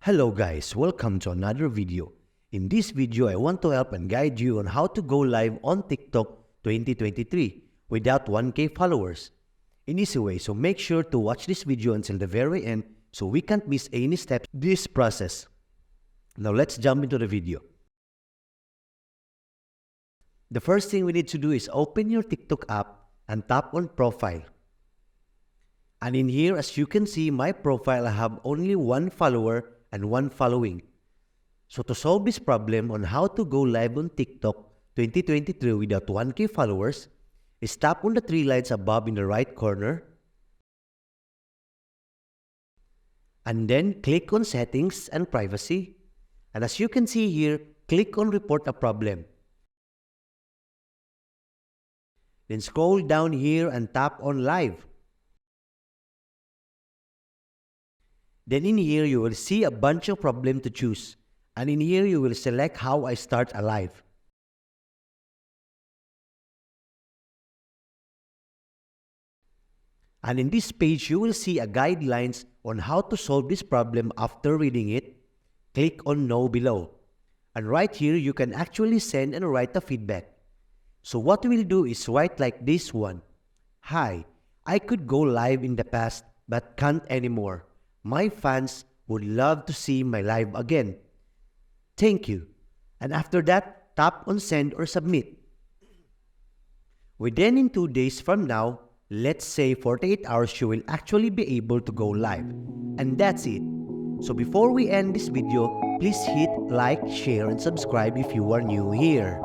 Hello guys, welcome to another video. In this video, I want to help and guide you on how to go live on TikTok 2023 without 1K followers in easy way. So make sure to watch this video until the very end so we can't miss any steps in this process. Now let's jump into the video. The first thing we need to do is open your TikTok app and tap on Profile. And in here, as you can see, my profile, I have only one follower and one following. So to solve this problem on how to go live on TikTok 2023 without 1K followers, is tap on the three lines above in the right corner. And then click on Settings and Privacy. And as you can see here, click on Report a Problem. Then scroll down here and tap on Live. Then in here, you will see a bunch of problems to choose. And in here, you will select How I Start a Live. And in this page, you will see a guidelines on how to solve this problem. After reading it, click on No below. And right here, you can actually send and write a feedback. So what we'll do is write like this one. Hi, I could go live in the past but can't anymore. My fans would love to see my live again. Thank you. And after that, tap on Send or Submit. Within in 2 days from now, let's say 48 hours, you will actually be able to go live. And that's it. So before we end this video, please hit like, share, and subscribe if you are new here.